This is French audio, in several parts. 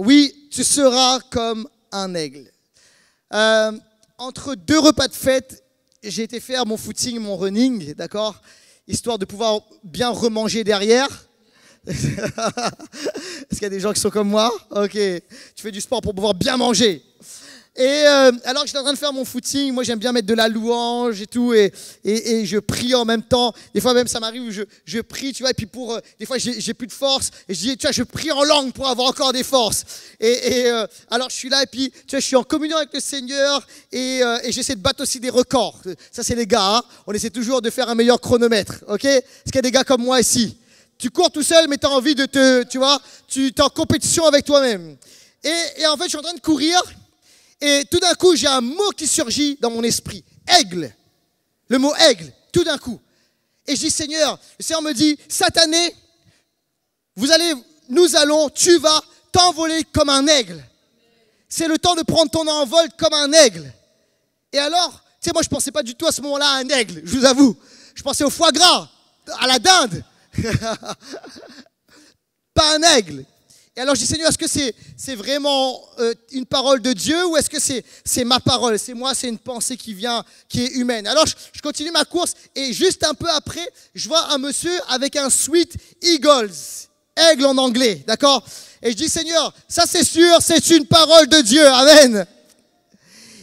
Oui, tu seras comme un aigle. Entre deux repas de fête, j'ai été faire mon footing, mon running, d'accord? Histoire de pouvoir bien remanger derrière. Est-ce qu'il y a des gens qui sont comme moi? Ok, tu fais du sport pour pouvoir bien manger. Et alors que j'étais en train de faire mon footing, moi j'aime bien mettre de la louange et tout, et je prie en même temps. Des fois même ça m'arrive où je prie, tu vois, et puis des fois j'ai plus de force, et je dis, tu vois, je prie en langue pour avoir encore des forces. Alors je suis là, et puis tu vois, je suis en communion avec le Seigneur, et j'essaie de battre aussi des records. Ça c'est les gars, hein, on essaie toujours de faire un meilleur chronomètre, ok? Est-ce qu'il y a des gars comme moi ici? Tu cours tout seul, mais tu as envie de tu vois, tu es en compétition avec toi-même. Et en fait, je suis en train de courir. Et tout d'un coup, j'ai un mot qui surgit dans mon esprit. Aigle. Le mot aigle, tout d'un coup. Et je dis, Seigneur, le Seigneur me dit, cette année, tu vas t'envoler comme un aigle. C'est le temps de prendre ton envol comme un aigle. Et alors, tu sais, moi, je ne pensais pas du tout à ce moment-là à un aigle, je vous avoue. Je pensais au foie gras, à la dinde. Pas un aigle. Et alors je dis, Seigneur, est-ce que c'est vraiment une parole de Dieu ou est-ce que c'est ma parole? C'est moi, c'est une pensée qui est humaine. Alors je continue ma course et juste un peu après, je vois un monsieur avec un sweat Eagles, aigle en anglais, d'accord? Et je dis, Seigneur, ça c'est sûr, c'est une parole de Dieu, amen.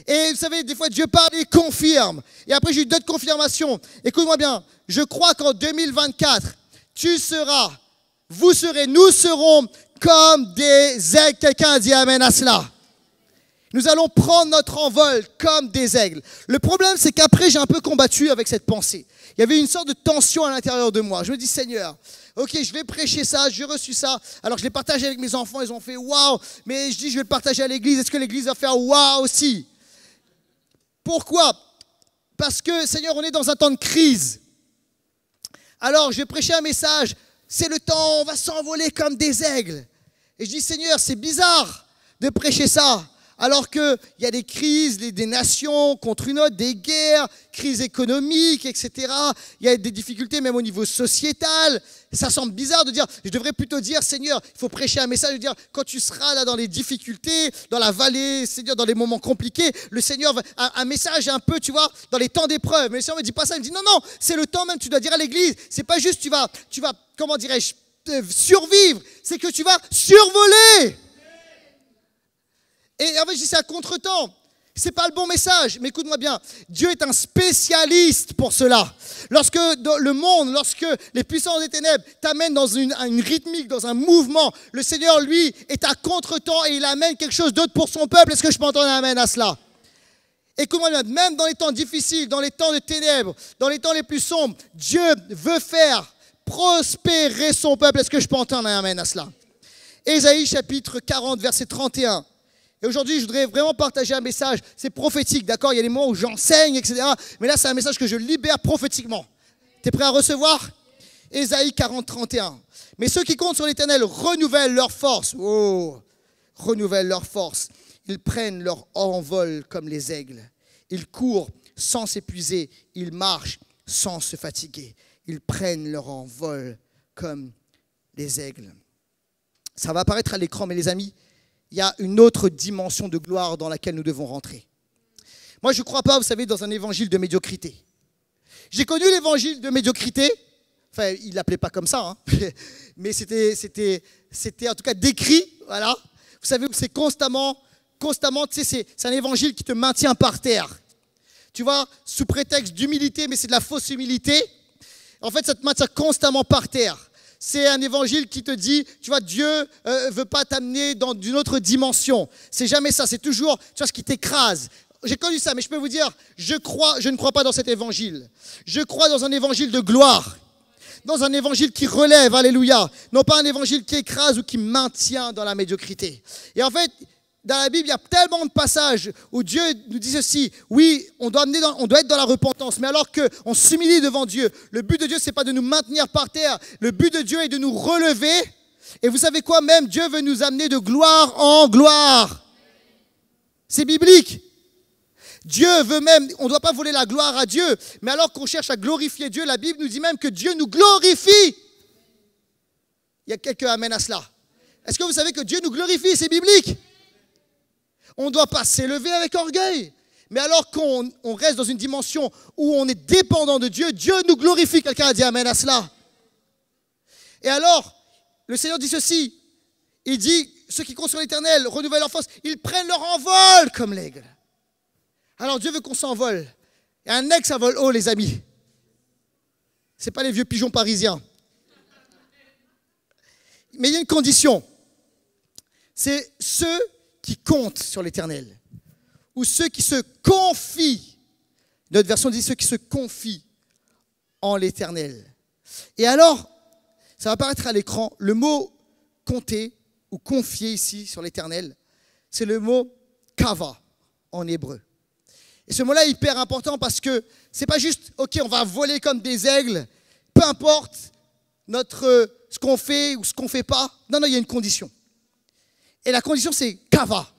Et vous savez, des fois Dieu parle et confirme. Et après j'ai eu d'autres confirmations. Écoute-moi bien, je crois qu'en 2024, nous serons comme des aigles. Quelqu'un a dit amen à cela. Nous allons prendre notre envol comme des aigles. Le problème, c'est qu'après, j'ai un peu combattu avec cette pensée. Il y avait une sorte de tension à l'intérieur de moi. Je me dis, Seigneur, ok, je vais prêcher ça, j'ai reçu ça. Alors, je l'ai partagé avec mes enfants, ils ont fait waouh. Mais je dis, je vais le partager à l'église. Est-ce que l'église va faire waouh aussi? Pourquoi? Parce que, Seigneur, on est dans un temps de crise. Alors, je vais prêcher un message. C'est le temps, on va s'envoler comme des aigles. Et je dis, Seigneur, c'est bizarre de prêcher ça, alors qu'il y a des crises, des nations contre une autre, des guerres, crise économique, etc. Il y a des difficultés même au niveau sociétal. Ça semble bizarre de dire, je devrais plutôt dire, Seigneur, il faut prêcher un message, de dire, quand tu seras là dans les difficultés, dans la vallée, Seigneur, dans les moments compliqués, le Seigneur, un message un peu, tu vois, dans les temps d'épreuve. Mais le Seigneur ne me dit pas ça, il me dit, non, non, c'est le temps même, tu dois dire à l'église, c'est pas juste, tu vas, comment dirais-je, survivre, c'est que tu vas survoler. Et en fait, je dis, c'est un contre-temps. C'est pas le bon message, mais écoute-moi bien. Dieu est un spécialiste pour cela. Lorsque le monde, lorsque les puissances des ténèbres t'amènent dans une rythmique, dans un mouvement, le Seigneur, lui, est à contre-temps et il amène quelque chose d'autre pour son peuple. Est-ce que je peux entendre un amen à cela? Écoute-moi bien, même dans les temps difficiles, dans les temps de ténèbres, dans les temps les plus sombres, Dieu veut faire prospérer son peuple. Est-ce que je peux entendre un amen à cela? Ésaïe chapitre 40, verset 31. Et aujourd'hui, je voudrais vraiment partager un message. C'est prophétique, d'accord? Il y a des moments où j'enseigne, etc. Mais là, c'est un message que je libère prophétiquement. Tu es prêt à recevoir? Ésaïe 40, 31. Mais ceux qui comptent sur l'Éternel renouvellent leur force. Oh, renouvellent leur force. Ils prennent leur envol comme les aigles. Ils courent sans s'épuiser. Ils marchent sans se fatiguer. Ils prennent leur envol comme les aigles. Ça va apparaître à l'écran, mais les amis, il y a une autre dimension de gloire dans laquelle nous devons rentrer. Moi, je ne crois pas, vous savez, dans un évangile de médiocrité. J'ai connu l'évangile de médiocrité. Enfin, il ne l'appelait pas comme ça, hein. Mais c'était en tout cas décrit, voilà. Vous savez, c'est constamment, tu sais, c'est un évangile qui te maintient par terre. Tu vois, sous prétexte d'humilité, mais c'est de la fausse humilité. En fait, ça te maintient constamment par terre. C'est un évangile qui te dit, tu vois, Dieu ne veut pas t'amener dans une autre dimension. C'est jamais ça, c'est toujours, tu vois, ce qui t'écrase. J'ai connu ça, mais je peux vous dire, je ne crois pas dans cet évangile. Je crois dans un évangile de gloire, dans un évangile qui relève, alléluia. Non pas un évangile qui écrase ou qui maintient dans la médiocrité. Et en fait, dans la Bible, il y a tellement de passages où Dieu nous dit ceci. Oui, on doit être dans la repentance, mais alors qu'on s'humilie devant Dieu. Le but de Dieu, ce n'est pas de nous maintenir par terre. Le but de Dieu est de nous relever. Et vous savez quoi, même Dieu veut nous amener de gloire en gloire. C'est biblique. Dieu veut même, on ne doit pas voler la gloire à Dieu, mais alors qu'on cherche à glorifier Dieu, la Bible nous dit même que Dieu nous glorifie. Il y a quelqu'un amène à cela. Est-ce que vous savez que Dieu nous glorifie? C'est biblique. On ne doit pas s'élever avec orgueil. Mais alors qu'on reste dans une dimension où on est dépendant de Dieu, Dieu nous glorifie. Quelqu'un a dit amen à cela. Et alors, le Seigneur dit ceci. Il dit, ceux qui comptent sur l'Éternel renouvellent leur force. Ils prennent leur envol comme l'aigle. Alors Dieu veut qu'on s'envole. Et un aigle, ça vole haut, les amis. Ce n'est pas les vieux pigeons parisiens. Mais il y a une condition. C'est ceux qui comptent sur l'Éternel. Ou ceux qui se confient. Notre version dit ceux qui se confient en l'Éternel. Et alors, ça va apparaître à l'écran, le mot compter ou confier ici sur l'Éternel, c'est le mot kava en hébreu. Et ce mot-là est hyper important parce que c'est pas juste, ok, on va voler comme des aigles, peu importe ce qu'on fait ou ce qu'on fait pas. Non, il y a une condition. Et la condition, c'est kava.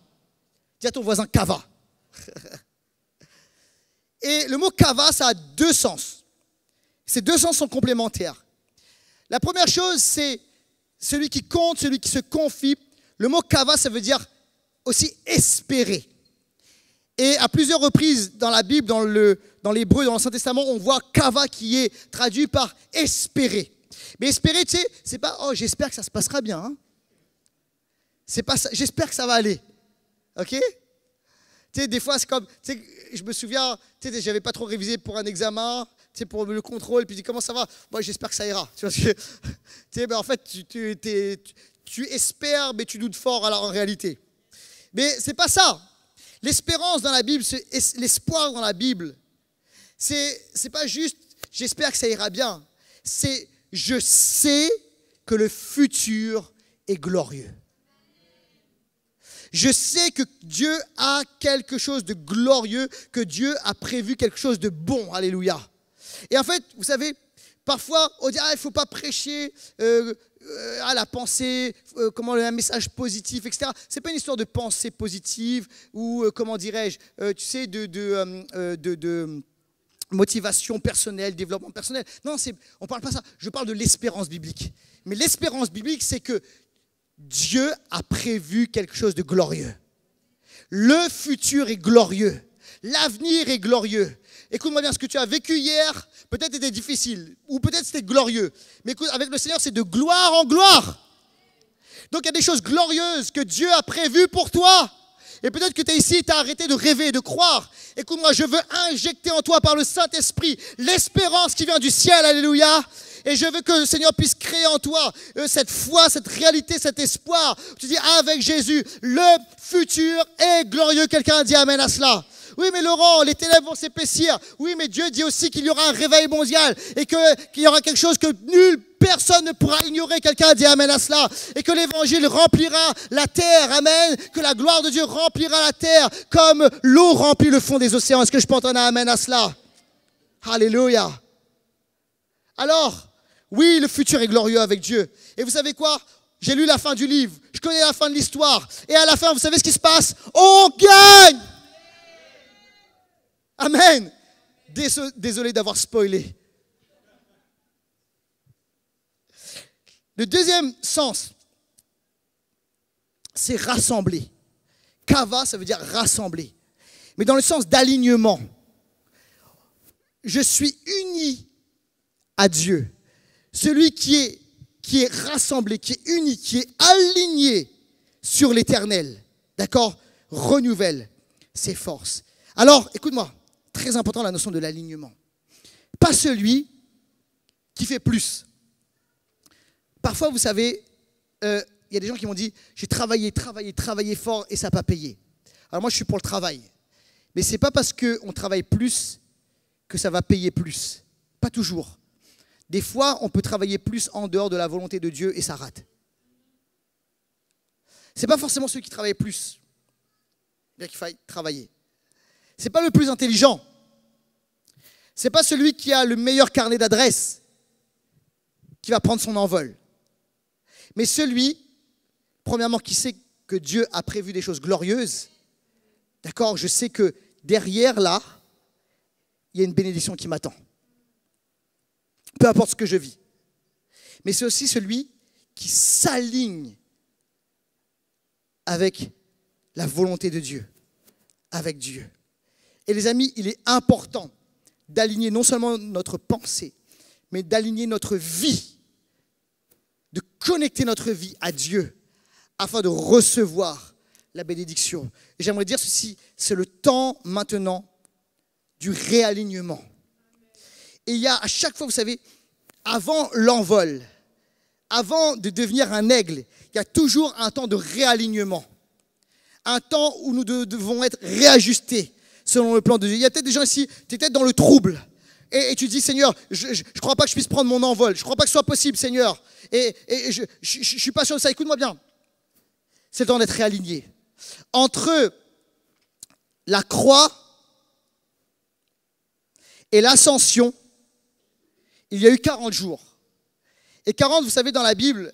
Dis à ton voisin kava. Et le mot kava, ça a deux sens. Ces deux sens sont complémentaires. La première chose, c'est celui qui compte, celui qui se confie. Le mot kava, ça veut dire aussi espérer. Et à plusieurs reprises dans la Bible, dans l'hébreu, dans l'Ancien Testament, on voit kava qui est traduit par espérer. Mais espérer, tu sais, c'est pas oh, j'espère que ça se passera bien. Hein. C'est pas ça, j'espère que ça va aller. OK? Tu sais, des fois, c'est comme, tu sais, je me souviens, tu sais, j'avais pas trop révisé pour un examen, tu sais, pour le contrôle, puis je dis, comment ça va? Moi, j'espère que ça ira. Tu vois, tu sais, ben, en fait, tu espères, mais tu doutes fort en réalité. Mais c'est pas ça. L'espérance dans la Bible, l'espoir dans la Bible, c'est pas juste, j'espère que ça ira bien. C'est, je sais que le futur est glorieux. Je sais que Dieu a quelque chose de glorieux, que Dieu a prévu quelque chose de bon. Alléluia. Et en fait, vous savez, parfois, on dit, il ne faut pas prêcher à la pensée, un message positif, etc. Ce n'est pas une histoire de pensée positive ou, comment dirais-je, tu sais, de motivation personnelle, développement personnel. Non, on ne parle pas de ça. Je parle de l'espérance biblique. Mais l'espérance biblique, c'est que Dieu a prévu quelque chose de glorieux. Le futur est glorieux. L'avenir est glorieux. Écoute-moi bien, ce que tu as vécu hier, peut-être était difficile, ou peut-être c'était glorieux. Mais écoute, avec le Seigneur, c'est de gloire en gloire. Donc il y a des choses glorieuses que Dieu a prévues pour toi. Et peut-être que tu es ici, tu as arrêté de rêver, de croire. Écoute-moi, je veux injecter en toi par le Saint-Esprit l'espérance qui vient du ciel, alléluia. Et je veux que le Seigneur puisse créer en toi cette foi, cette réalité, cet espoir. Tu dis, avec Jésus, le futur est glorieux. Quelqu'un a dit amen à cela. Oui, mais Laurent, les ténèbres vont s'épaissir. Oui, mais Dieu dit aussi qu'il y aura un réveil mondial et qu'il y aura quelque chose que personne ne pourra ignorer. Quelqu'un a dit amen à cela. Et que l'évangile remplira la terre. Amen. Que la gloire de Dieu remplira la terre comme l'eau remplit le fond des océans. Est-ce que je peux entendre un amen à cela? Alléluia. Alors, oui, le futur est glorieux avec Dieu. Et vous savez quoi? J'ai lu la fin du livre. Je connais la fin de l'histoire. Et à la fin, vous savez ce qui se passe? On gagne! Amen. Désolé d'avoir spoilé. Le deuxième sens, c'est rassembler. Kava, ça veut dire rassembler. Mais dans le sens d'alignement. Je suis uni à Dieu. Celui qui est rassemblé, qui est uni, qui est aligné sur l'Éternel. D'accord? Renouvelle ses forces. Alors, écoute-moi. Très important la notion de l'alignement. Pas celui qui fait plus. Parfois, vous savez, il y a des gens qui m'ont dit, j'ai travaillé fort et ça n'a pas payé. Alors moi, je suis pour le travail. Mais ce n'est pas parce qu'on travaille plus que ça va payer plus. Pas toujours. Des fois, on peut travailler plus en dehors de la volonté de Dieu et ça rate. Ce n'est pas forcément ceux qui travaillent plus. Bien qu'il faille travailler. Ce n'est pas le plus intelligent. Ce n'est pas celui qui a le meilleur carnet d'adresses qui va prendre son envol. Mais celui, premièrement, qui sait que Dieu a prévu des choses glorieuses. D'accord, je sais que derrière là, il y a une bénédiction qui m'attend. Peu importe ce que je vis. Mais c'est aussi celui qui s'aligne avec la volonté de Dieu, avec Dieu. Et les amis, il est important d'aligner non seulement notre pensée, mais d'aligner notre vie, de connecter notre vie à Dieu afin de recevoir la bénédiction. Et j'aimerais dire ceci, c'est le temps maintenant du réalignement. Et il y a à chaque fois, vous savez, avant l'envol, avant de devenir un aigle, il y a toujours un temps de réalignement. Un temps où nous devons être réajustés selon le plan de Dieu. Il y a peut-être des gens ici, tu es peut-être dans le trouble. Et tu dis, Seigneur, je ne crois pas que je puisse prendre mon envol. Je ne crois pas que ce soit possible, Seigneur. Et je ne suis pas sûr de ça. Écoute-moi bien. C'est le temps d'être réaligné. Entre la croix et l'ascension, il y a eu 40 jours. Et 40, vous savez, dans la Bible,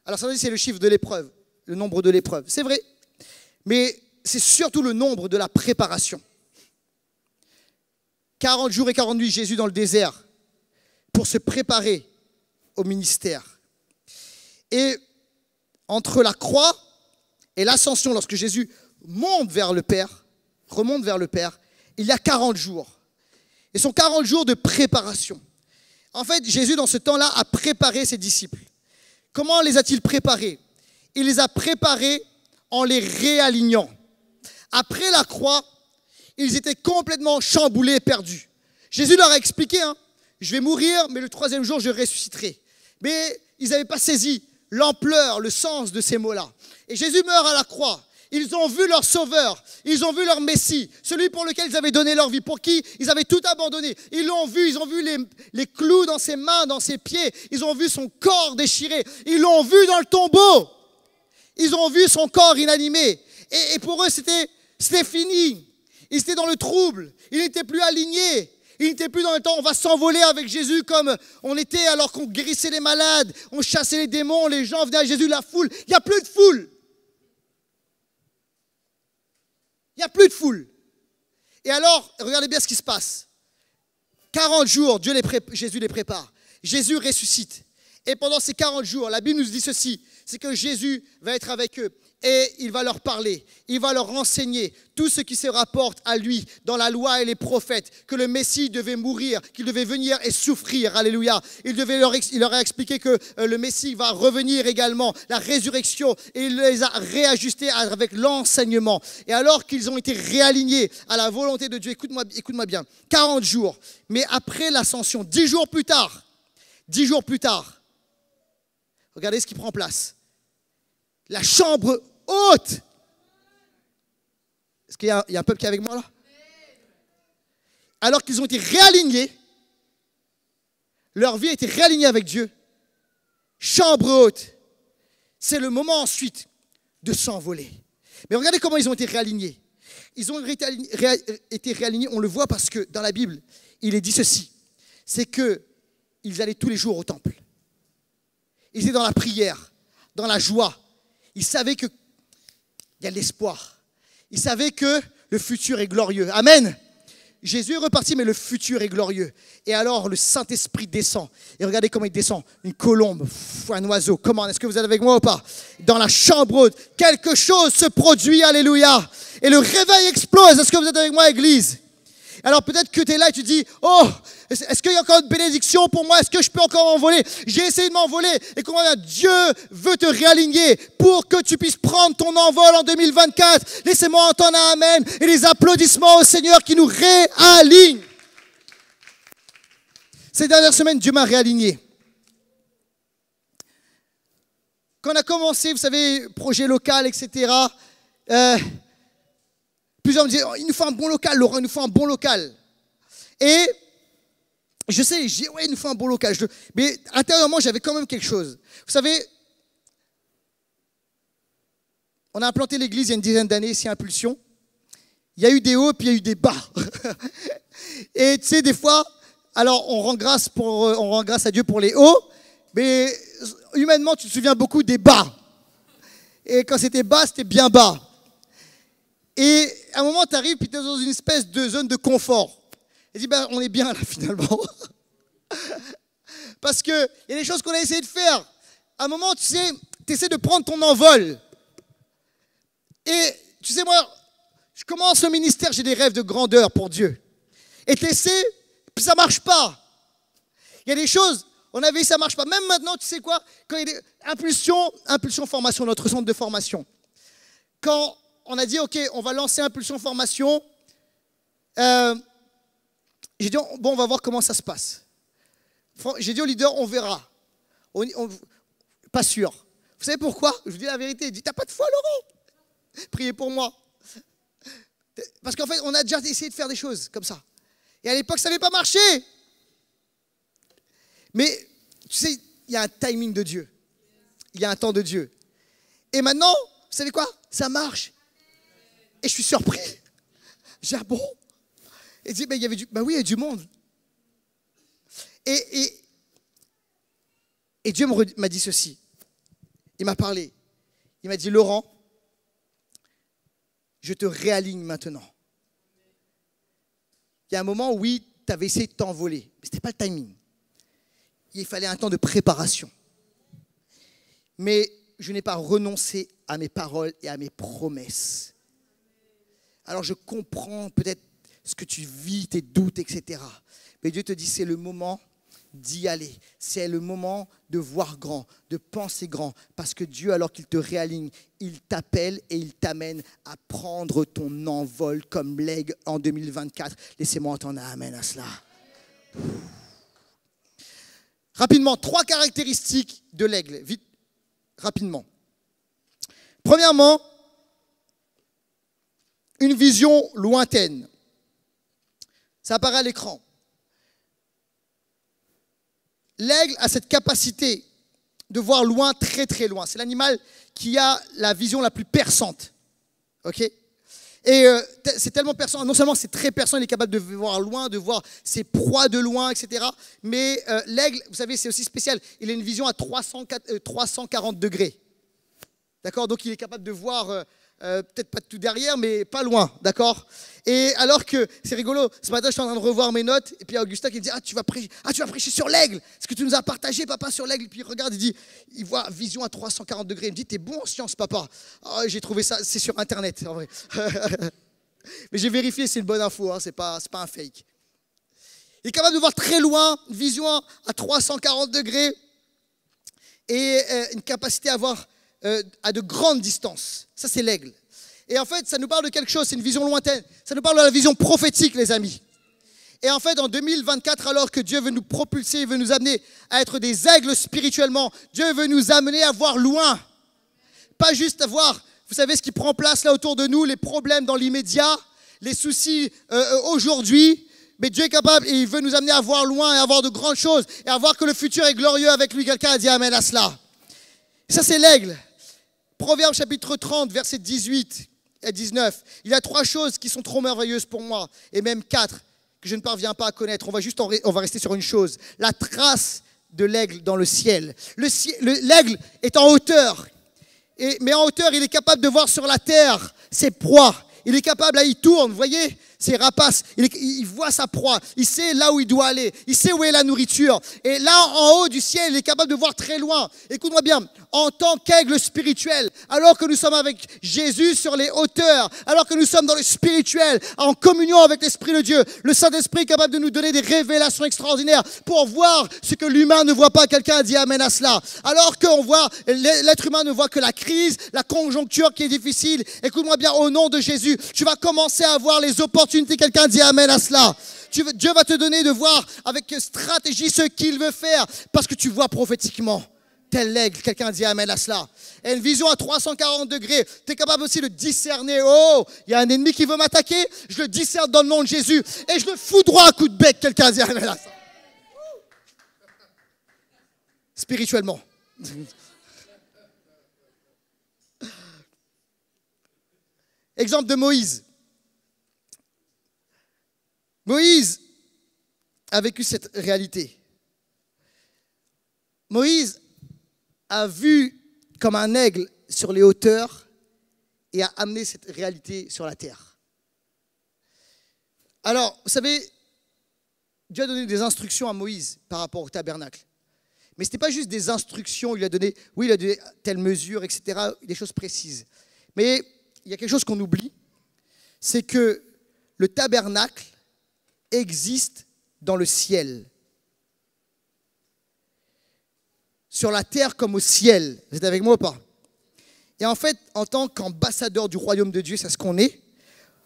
alors ça c'est le chiffre de l'épreuve, le nombre de l'épreuve. C'est vrai. Mais c'est surtout le nombre de la préparation. 40 jours et 40 nuits, Jésus dans le désert, pour se préparer au ministère. Et entre la croix et l'ascension, lorsque Jésus monte vers le Père, remonte vers le Père, il y a 40 jours. Et ce sont 40 jours de préparation. En fait, Jésus, dans ce temps-là, a préparé ses disciples. Comment les a-t-il préparés? Il les a préparés en les réalignant. Après la croix, ils étaient complètement chamboulés et perdus. Jésus leur a expliqué, je vais mourir, mais le 3e jour, je ressusciterai. Mais ils n'avaient pas saisi l'ampleur, le sens de ces mots-là. Et Jésus meurt à la croix. Ils ont vu leur sauveur, ils ont vu leur Messie, celui pour lequel ils avaient donné leur vie, pour qui ils avaient tout abandonné. Ils l'ont vu, ils ont vu les clous dans ses mains, dans ses pieds, ils ont vu son corps déchiré, ils l'ont vu dans le tombeau, ils ont vu son corps inanimé. Et pour eux, c'était fini. Ils étaient dans le trouble, ils n'étaient plus alignés. Il n'était plus dans le temps, on va s'envoler avec Jésus comme on était alors qu'on guérissait les malades, on chassait les démons, les gens venaient à Jésus, la foule. Il n'y a plus de foule. Il n'y a plus de foule. Et alors, regardez bien ce qui se passe. 40 jours, Jésus les prépare. Jésus ressuscite. Et pendant ces 40 jours, la Bible nous dit ceci, c'est que Jésus va être avec eux et il va leur parler, il va leur renseigner tout ce qui se rapporte à lui dans la loi et les prophètes, que le Messie devait mourir, qu'il devait venir et souffrir, alléluia. Il leur a expliqué que le Messie va revenir également, la résurrection, et il les a réajustés avec l'enseignement. Et alors qu'ils ont été réalignés à la volonté de Dieu, écoute-moi bien, 40 jours, mais après l'ascension, 10 jours plus tard, regardez ce qui prend place. La chambre haute. Est-ce qu'il y a un peuple qui est avec moi là? Alors qu'ils ont été réalignés, leur vie a été réalignée avec Dieu. Chambre haute. C'est le moment ensuite de s'envoler. Mais regardez comment ils ont été réalignés. Ils ont été réalignés, on le voit parce que dans la Bible, il est dit ceci. C'est qu'ils allaient tous les jours au temple. Ils étaient dans la prière, dans la joie. Ils savaient qu'il y a de l'espoir. Ils savaient que le futur est glorieux. Amen. Jésus est reparti, mais le futur est glorieux. Et alors, le Saint-Esprit descend. Et regardez comment il descend. Une colombe, un oiseau. Comment? Est-ce que vous êtes avec moi ou pas? Dans la chambre haute, quelque chose se produit. Alléluia. Et le réveil explose. Est-ce que vous êtes avec moi, Église? Alors peut-être que tu es là et tu dis, oh, est-ce qu'il y a encore une bénédiction pour moi? Est-ce que je peux encore m'envoler? J'ai essayé de m'envoler. Et comment Dieu veut te réaligner pour que tu puisses prendre ton envol en 2024. Laissez-moi entendre un amen et les applaudissements au Seigneur qui nous réaligne. Ces dernières semaines, Dieu m'a réaligné. Quand on a commencé, vous savez, projet local, etc., plusieurs me disaient, oh, il nous faut un bon local, Laurent, il nous faut un bon local. Et je sais, je dis, ouais, il nous faut un bon local. Mais intérieurement, j'avais quand même quelque chose. Vous savez, on a implanté l'église il y a une dizaine d'années, ici à Impulsion. Il y a eu des hauts, puis il y a eu des bas. Et tu sais, des fois, alors on rend grâce à Dieu pour les hauts, mais humainement, tu te souviens beaucoup des bas. Et quand c'était bas, c'était bien bas. Et à un moment, tu arrives, puis tu es dans une espèce de zone de confort. Et tu dis, on est bien là, finalement. Parce qu'il y a des choses qu'on a essayé de faire. À un moment, tu sais, tu essaies de prendre ton envol. Et tu sais, moi, je commence le ministère, j'ai des rêves de grandeur pour Dieu. Et tu essaies, puis ça ne marche pas. Il y a des choses, on avait, ça ne marche pas. Même maintenant, tu sais quoi, quand il y a des Impulsion Formation, notre centre de formation. Quand on a dit, OK, on va lancer Impulsion Formation, j'ai dit, bon, on va voir comment ça se passe. J'ai dit au leader, on verra. Pas sûr. Vous savez pourquoi? Je vous dis la vérité. Il dit, t'as pas de foi, Laurent? Priez pour moi. Parce qu'en fait, on a déjà essayé de faire des choses comme ça. Et à l'époque, ça n'avait pas marché. Mais, tu sais, il y a un timing de Dieu. Il y a un temps de Dieu. Et maintenant, vous savez quoi? Ça marche. Et je suis surpris. J'ai dit, ah bon? Et il dit, mais il y avait oui, il y a du monde. Et Dieu m'a dit ceci. Il m'a parlé. Il m'a dit, Laurent, je te réaligne maintenant. Il y a un moment où, oui, tu avais essayé de t'envoler. Mais ce n'était pas le timing. Il fallait un temps de préparation. Mais je n'ai pas renoncé à mes paroles et à mes promesses. Alors je comprends peut-être ce que tu vis, tes doutes, etc. Mais Dieu te dit, c'est le moment d'y aller. C'est le moment de voir grand, de penser grand. Parce que Dieu, alors qu'il te réaligne, il t'appelle et il t'amène à prendre ton envol comme l'aigle en 2024. Laissez-moi entendre un amen à cela. Rapidement, 3 caractéristiques de l'aigle. Vite, rapidement. Premièrement, une vision lointaine. Ça apparaît à l'écran. L'aigle a cette capacité de voir loin, très très loin. C'est l'animal qui a la vision la plus perçante. Ok ? Et c'est tellement perçant. Non seulement c'est très perçant, il est capable de voir loin, de voir ses proies de loin, etc. Mais l'aigle, vous savez, c'est aussi spécial. Il a une vision à 340 degrés. D'accord ? Donc il est capable de voir, peut-être pas tout derrière, mais pas loin. D'accord ? Et alors que, c'est rigolo, ce matin je suis en train de revoir mes notes, et puis il y a Augustin qui me dit, tu vas prêcher sur l'aigle, ce que tu nous as partagé, papa, sur l'aigle. Et puis il regarde, il voit vision à 340 degrés. Il me dit, t'es bon en science, papa. Oh, j'ai trouvé ça, c'est sur Internet, en vrai. Mais j'ai vérifié, c'est une bonne info, hein, c'est pas un fake. Il est capable de voir très loin, vision à 340 degrés, et une capacité à voir à de grandes distances. Ça, c'est l'aigle. Et en fait, ça nous parle de quelque chose, c'est une vision lointaine. Ça nous parle de la vision prophétique, les amis. Et en fait, en 2024, alors que Dieu veut nous propulser, veut nous amener à être des aigles spirituellement, Dieu veut nous amener à voir loin. Pas juste à voir, vous savez, ce qui prend place là autour de nous, les problèmes dans l'immédiat, les soucis aujourd'hui. Mais Dieu est capable et il veut nous amener à voir loin et à voir de grandes choses et à voir que le futur est glorieux avec lui. Quelqu'un a dit amen à cela. Ça, c'est l'aigle. Proverbe chapitre 30, versets 18 et 19. Il y a 3 choses qui sont trop merveilleuses pour moi, et même 4 que je ne parviens pas à connaître. On va rester sur une chose. La trace de l'aigle dans le ciel. L'aigle est en hauteur. Mais en hauteur, il est capable de voir sur la terre ses proies. Il est capable, là, il tourne, vous voyez, ses rapaces. Il voit sa proie. Il sait là où il doit aller. Il sait où est la nourriture. Et là, en haut du ciel, il est capable de voir très loin. Écoute-moi bien, en tant qu'aigle spirituel, alors que nous sommes avec Jésus sur les hauteurs, alors que nous sommes dans le spirituel, en communion avec l'Esprit de Dieu, le Saint-Esprit est capable de nous donner des révélations extraordinaires pour voir ce que l'humain ne voit pas. Quelqu'un a dit amen à cela. Alors qu'on voit, l'être humain ne voit que la crise, la conjoncture qui est difficile. Écoute-moi bien, au nom de Jésus, tu vas commencer à voir les opportunités. Quelqu'un dit amen à cela. Dieu va te donner de voir avec stratégie ce qu'il veut faire parce que tu vois prophétiquement. Tel l'aigle, quelqu'un dit amen à cela. Et une vision à 340 degrés, tu es capable aussi de discerner. Oh, il y a un ennemi qui veut m'attaquer, je le discerne dans le nom de Jésus et je le fous droit à coup de bec. Quelqu'un dit amen à ça. Spirituellement. Exemple de Moïse. Moïse a vécu cette réalité. Moïse a vu comme un aigle sur les hauteurs et a amené cette réalité sur la terre. Alors, vous savez, Dieu a donné des instructions à Moïse par rapport au tabernacle. Mais ce n'était pas juste des instructions, il a donné telle mesure, etc., des choses précises. Mais il y a quelque chose qu'on oublie, c'est que le tabernacle existe dans le ciel. Sur la terre comme au ciel. Vous êtes avec moi ou pas? Et en fait, en tant qu'ambassadeur du royaume de Dieu, c'est ce qu'on est.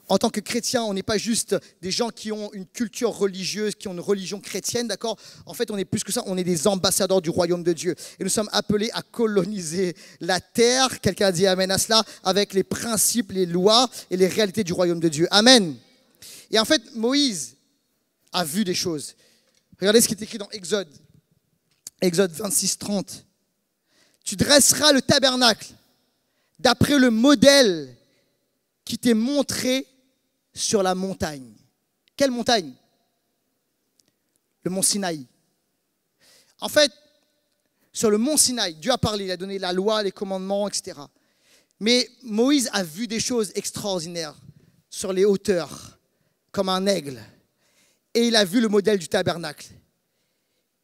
En tant que chrétien, on n'est pas juste des gens qui ont une culture religieuse, qui ont une religion chrétienne, d'accord? En fait, on est plus que ça, on est des ambassadeurs du royaume de Dieu. Et nous sommes appelés à coloniser la terre, quelqu'un a dit amen à cela, avec les principes, les lois et les réalités du royaume de Dieu. Amen. Et en fait, Moïse a vu des choses. Regardez ce qui est écrit dans Exode. Exode 26, 30. Tu dresseras le tabernacle d'après le modèle qui t'est montré sur la montagne. Quelle montagne? Le mont Sinaï. En fait, sur le mont Sinaï, Dieu a parlé, il a donné la loi, les commandements, etc. Mais Moïse a vu des choses extraordinaires sur les hauteurs, comme un aigle. Et il a vu le modèle du tabernacle.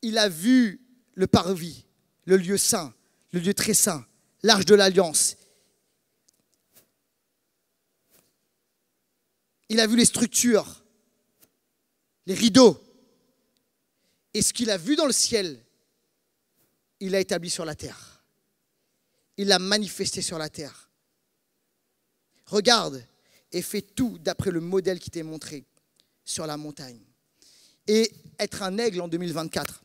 Il a vu le parvis, le lieu saint, le lieu très saint, l'arche de l'alliance. Il a vu les structures, les rideaux. Et ce qu'il a vu dans le ciel, il l'a établi sur la terre. Il l'a manifesté sur la terre. Regarde et fais tout d'après le modèle qui t'est montré sur la montagne. Et être un aigle en 2024,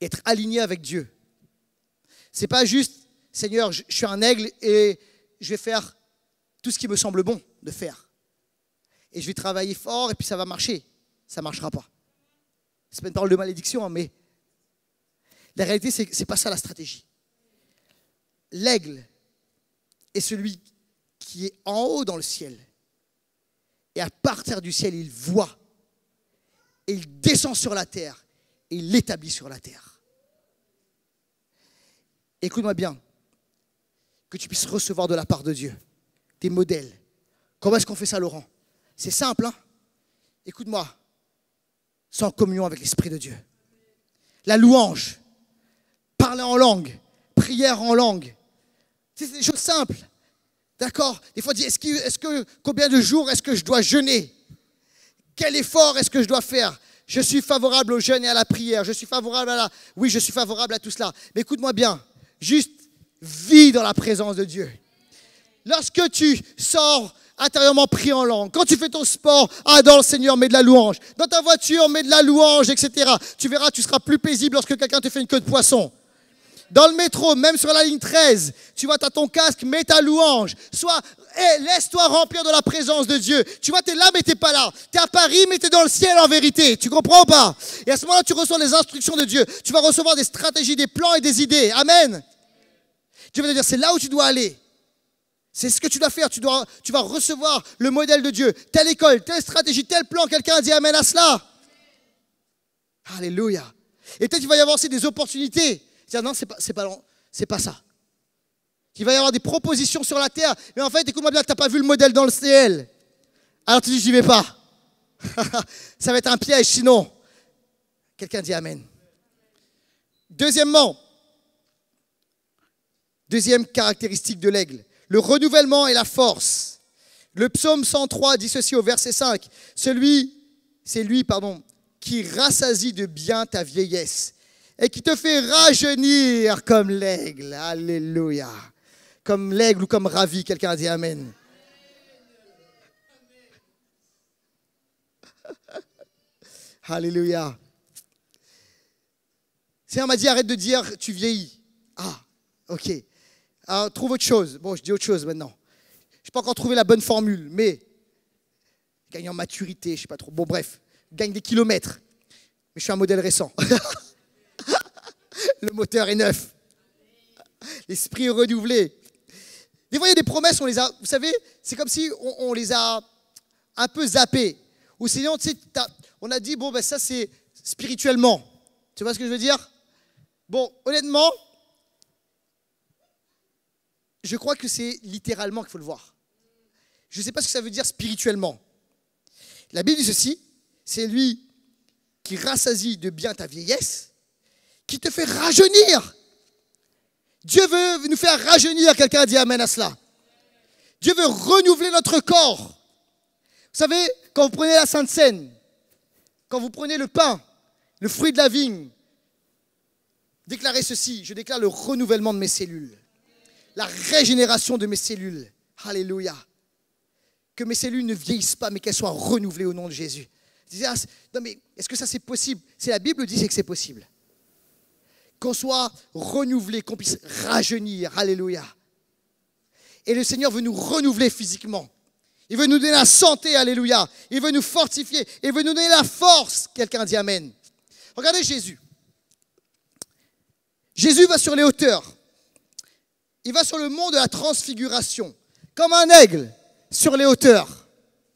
être aligné avec Dieu. C'est pas juste, Seigneur, je suis un aigle et je vais faire tout ce qui me semble bon de faire. Et je vais travailler fort et puis ça va marcher. Ça ne marchera pas. C'est pas une parole de malédiction, mais la réalité, c'est pas ça la stratégie. L'aigle est celui qui est en haut dans le ciel. Et à partir du ciel, il voit. Et il descend sur la terre. Et il l'établit sur la terre. Écoute-moi bien. Que tu puisses recevoir de la part de Dieu des modèles. Comment est-ce qu'on fait ça, Laurent? C'est simple, hein? Écoute-moi. Sans communion avec l'Esprit de Dieu. La louange. Parler en langue. Prière en langue. C'est des choses simples. D'accord? Des fois, on dit, combien de jours est-ce que je dois jeûner? Quel effort est-ce que je dois faire? Je suis favorable au jeûne et à la prière. Je suis favorable Oui, je suis favorable à tout cela. Mais écoute-moi bien. Juste vis dans la présence de Dieu. Lorsque tu sors intérieurement, prie en langue. Quand tu fais ton sport, adore le Seigneur, mets de la louange. Dans ta voiture, mets de la louange, etc. Tu verras, tu seras plus paisible lorsque quelqu'un te fait une queue de poisson. Dans le métro, même sur la ligne 13, tu vois, tu as ton casque, mets ta louange. Laisse-toi remplir de la présence de Dieu. Tu vois, tu es là, mais tu n'es pas là. Tu es à Paris, mais tu es dans le ciel en vérité. Tu comprends ou pas? Et à ce moment-là, tu reçois les instructions de Dieu. Tu vas recevoir des stratégies, des plans et des idées. Amen. Dieu va te dire, c'est là où tu dois aller. C'est ce que tu dois faire. Tu vas recevoir le modèle de Dieu. Telle école, telle stratégie, tel plan. Quelqu'un a dit amen à cela. Alléluia. Et peut-être qu'il va y avoir aussi des opportunités. C'est-à-dire, non, c'est pas ça. Il va y avoir des propositions sur la terre. Mais en fait, écoute-moi bien, tu n'as pas vu le modèle dans le ciel. Alors tu dis, j'y vais pas. Ça va être un piège sinon. Quelqu'un dit amen. Deuxième caractéristique de l'aigle, le renouvellement et la force. Le psaume 103 dit ceci au verset 5. C'est lui, qui rassasie de bien ta vieillesse et qui te fait rajeunir comme l'aigle. Alléluia. Comme l'aigle ou comme ravi. Quelqu'un a dit amen. Alléluia. Seigneur m'a dit, arrête de dire tu vieillis. Ah, ok. Alors, trouve autre chose. Bon, je dis autre chose maintenant. Je n'ai pas encore trouvé la bonne formule, mais je gagne en maturité, je ne sais pas trop. Bon, bref, je gagne des kilomètres. Mais je suis un modèle récent. Le moteur est neuf. L'esprit est renouvelé. Des fois, il y a des promesses, on les a, vous savez, c'est comme si on les a un peu zappées. Ou sinon, tu sais, on a dit, bon, ben ça, c'est spirituellement. Tu vois ce que je veux dire? Bon, honnêtement, je crois que c'est littéralement qu'il faut le voir. Je ne sais pas ce que ça veut dire spirituellement. La Bible dit ceci, c'est lui qui rassasie de bien ta vieillesse, qui te fait rajeunir. Dieu veut nous faire rajeunir. Quelqu'un a dit amen à cela. Dieu veut renouveler notre corps. Vous savez, quand vous prenez la Sainte Seine, quand vous prenez le pain, le fruit de la vigne, déclarez ceci, je déclare le renouvellement de mes cellules, la régénération de mes cellules. Alléluia. Que mes cellules ne vieillissent pas, mais qu'elles soient renouvelées au nom de Jésus. Je disais, non mais est-ce que ça c'est possible? Si la Bible dit, c'est que c'est possible. Qu'on soit renouvelé, qu'on puisse rajeunir. Alléluia. Et le Seigneur veut nous renouveler physiquement. Il veut nous donner la santé, alléluia. Il veut nous fortifier. Il veut nous donner la force. Quelqu'un dit amen. Regardez Jésus. Jésus va sur les hauteurs. Il va sur le mont de la transfiguration. Comme un aigle sur les hauteurs.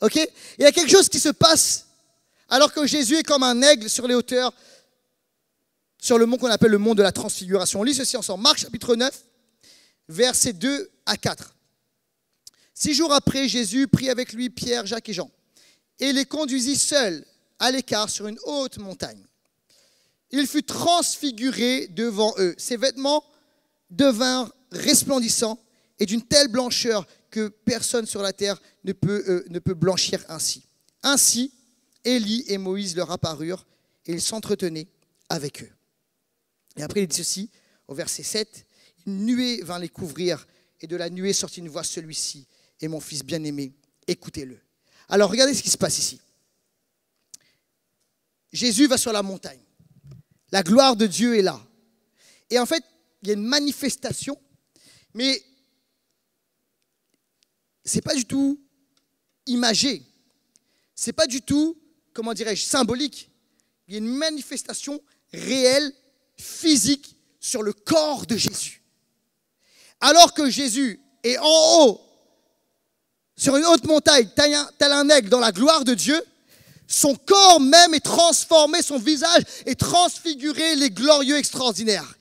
Ok? Il y a quelque chose qui se passe alors que Jésus est comme un aigle sur les hauteurs, sur le mont qu'on appelle le mont de la transfiguration. On lit ceci ensemble. Marc chapitre 9, versets 2 à 4. 6 jours après, Jésus prit avec lui Pierre, Jacques et Jean et les conduisit seuls à l'écart sur une haute montagne. Il fut transfiguré devant eux. Ses vêtements devinrent resplendissants et d'une telle blancheur que personne sur la terre ne peut blanchir ainsi. Ainsi, Élie et Moïse leur apparurent et ils s'entretenaient avec eux. Et après, il dit ceci, au verset 7, « Une nuée vint les couvrir et de la nuée sortit une voix, celui-ci est mon fils bien-aimé, écoutez-le. » Alors, regardez ce qui se passe ici. Jésus va sur la montagne. La gloire de Dieu est là. Et en fait, il y a une manifestation, mais ce n'est pas du tout imagé. Ce n'est pas du tout, comment dirais-je, symbolique. Il y a une manifestation réelle, physique, sur le corps de Jésus. Alors que Jésus est en haut, sur une haute montagne, tel un aigle dans la gloire de Dieu, son corps même est transformé, son visage est transfiguré, il est glorieux, extraordinaire.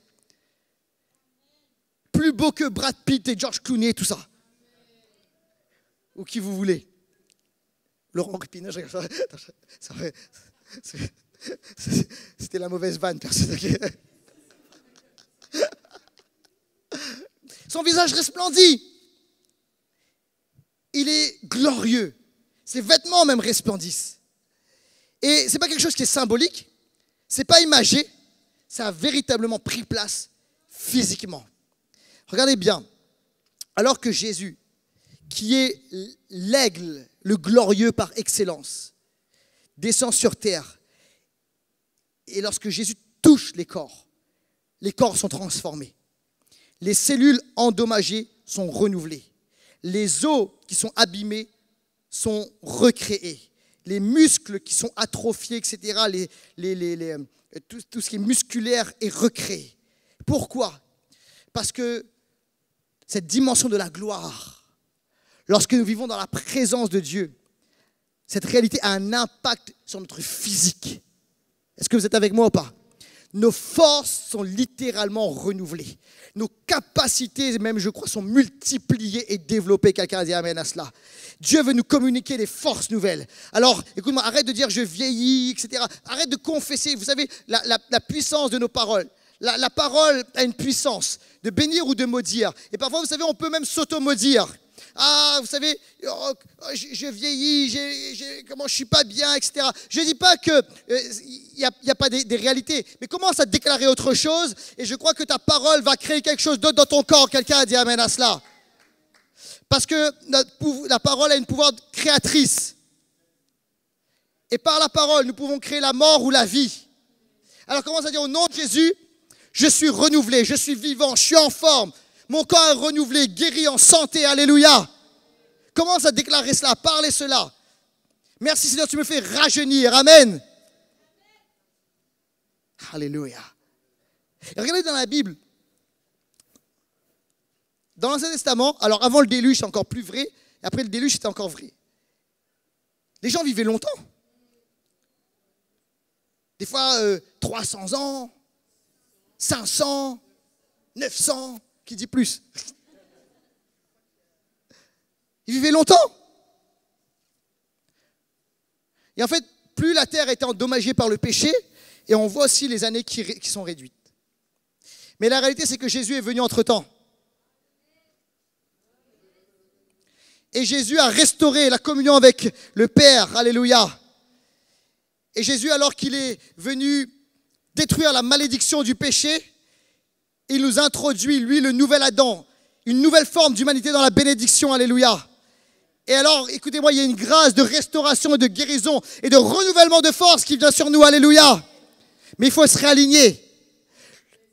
Plus beau que Brad Pitt et George Clooney et tout ça. Ou qui vous voulez. Laurent Rupinet, c'était la mauvaise vanne, personne. Son visage resplendit. Il est glorieux. Ses vêtements même resplendissent. Et ce n'est pas quelque chose qui est symbolique, ce n'est pas imagé, ça a véritablement pris place physiquement. Regardez bien, alors que Jésus, qui est l'aigle, le glorieux par excellence, descend sur terre, et lorsque Jésus touche les corps sont transformés. Les cellules endommagées sont renouvelées. Les os qui sont abîmés sont recréés. Les muscles qui sont atrophiés, etc., tout ce qui est musculaire est recréé. Pourquoi? Parce que cette dimension de la gloire, lorsque nous vivons dans la présence de Dieu, cette réalité a un impact sur notre physique. Est-ce que vous êtes avec moi ou pas? Nos forces sont littéralement renouvelées. Nos capacités, même je crois, sont multipliées et développées. Quelqu'un a dit amen à cela. Dieu veut nous communiquer des forces nouvelles. Alors, écoute-moi, arrête de dire je vieillis, etc. Arrête de confesser. Vous savez, la puissance de nos paroles. La parole a une puissance de bénir ou de maudire. Et parfois, vous savez, on peut même s'auto-maudire. Ah, vous savez, je vieillis, je suis pas bien, etc. Je ne dis pas qu'il n'y a pas des réalités, mais commence à déclarer autre chose et je crois que ta parole va créer quelque chose d'autre dans ton corps. Quelqu'un a dit amen à cela. Parce que la parole a une pouvoir créatrice. Et par la parole, nous pouvons créer la mort ou la vie. Alors commence à dire au nom de Jésus, je suis renouvelé, je suis vivant, je suis en forme. Mon corps est renouvelé, guéri, en santé, alléluia. Commence à déclarer cela, parler cela. Merci Seigneur, tu me fais rajeunir, amen. Alléluia. Et regardez dans la Bible, dans l'Ancien Testament, alors avant le déluge c'est encore plus vrai, et après le déluge c'était encore vrai. Les gens vivaient longtemps. Des fois 300 ans, 500, 900. Qui dit plus? Ils vivaient longtemps. Et en fait, plus la terre était endommagée par le péché, et on voit aussi les années qui sont réduites. Mais la réalité, c'est que Jésus est venu entre-temps. Et Jésus a restauré la communion avec le Père. Alléluia. Et Jésus, alors qu'il est venu détruire la malédiction du péché, il nous introduit, lui, le nouvel Adam, une nouvelle forme d'humanité dans la bénédiction. Alléluia. Et alors, écoutez-moi, il y a une grâce de restauration et de guérison et de renouvellement de force qui vient sur nous. Alléluia. Mais il faut se réaligner.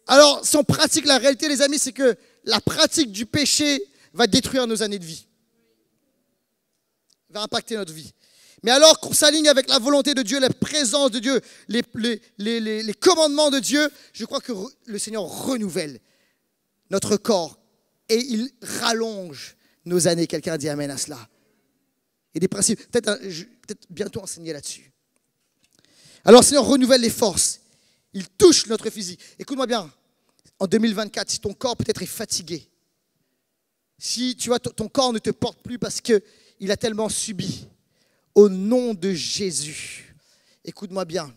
Alors, si on pratique la réalité, les amis, c'est que la pratique du péché va détruire nos années de vie. Va impacter notre vie. Mais alors qu'on s'aligne avec la volonté de Dieu, la présence de Dieu, les commandements de Dieu, je crois que le Seigneur renouvelle notre corps et il rallonge nos années. Quelqu'un dit amen à cela. Et des principes, peut-être bientôt enseigner là-dessus. Alors le Seigneur renouvelle les forces. Il touche notre physique. Écoute-moi bien, en 2024, si ton corps peut-être est fatigué, si tu vois ton corps ne te porte plus parce qu'il a tellement subi, au nom de Jésus, écoute-moi bien,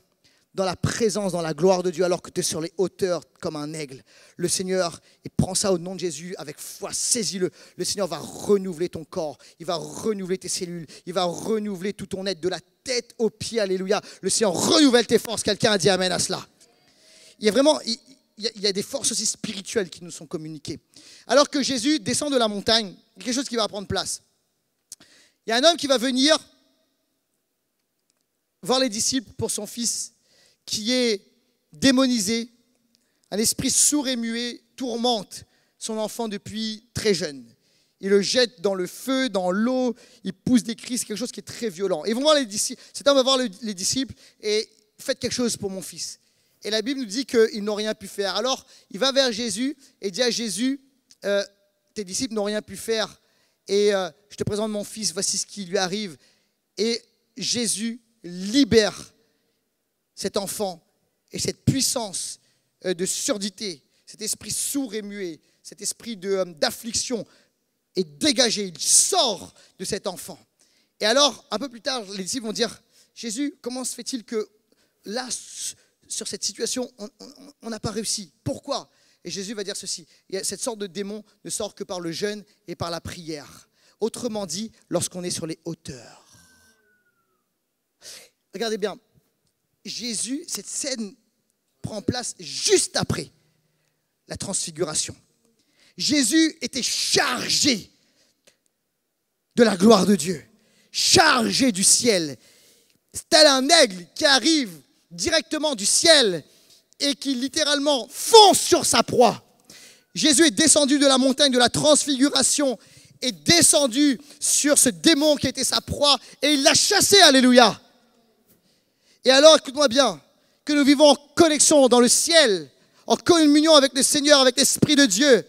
dans la présence, dans la gloire de Dieu, alors que tu es sur les hauteurs comme un aigle, le Seigneur, et prends ça au nom de Jésus avec foi, saisis-le. Le Seigneur va renouveler ton corps, il va renouveler tes cellules, il va renouveler tout ton être, de la tête aux pieds, alléluia. Le Seigneur renouvelle tes forces, quelqu'un a dit amen à cela. Il y a vraiment, il y a des forces aussi spirituelles qui nous sont communiquées. Alors que Jésus descend de la montagne, il y a quelque chose qui va prendre place. Il y a un homme qui va venir voir les disciples pour son fils qui est démonisé, un esprit sourd et muet tourmente son enfant depuis très jeune. Il le jette dans le feu, dans l'eau, il pousse des cris, c'est quelque chose qui est très violent. Et ils vont voir les disciples, cet homme va voir les disciples et faites quelque chose pour mon fils. Et la Bible nous dit qu'ils n'ont rien pu faire. Alors il va vers Jésus et dit à Jésus, tes disciples n'ont rien pu faire et je te présente mon fils, voici ce qui lui arrive. Et Jésus libère cet enfant et cette puissance de surdité, cet esprit sourd et muet, cet esprit d'affliction est dégagé, il sort de cet enfant. Et alors, un peu plus tard, les disciples vont dire, Jésus, comment se fait-il que là, sur cette situation, on n'a pas réussi? Pourquoi? Et Jésus va dire ceci, cette sorte de démon ne sort que par le jeûne et par la prière. Autrement dit, lorsqu'on est sur les hauteurs. Regardez bien, Jésus, cette scène prend place juste après la transfiguration. Jésus était chargé de la gloire de Dieu, chargé du ciel. C'est tel un aigle qui arrive directement du ciel et qui littéralement fonce sur sa proie. Jésus est descendu de la montagne de la transfiguration, est descendu sur ce démon qui était sa proie et il l'a chassé, alléluia. Et alors, écoute-moi bien, que nous vivons en connexion dans le ciel, en communion avec le Seigneur, avec l'Esprit de Dieu,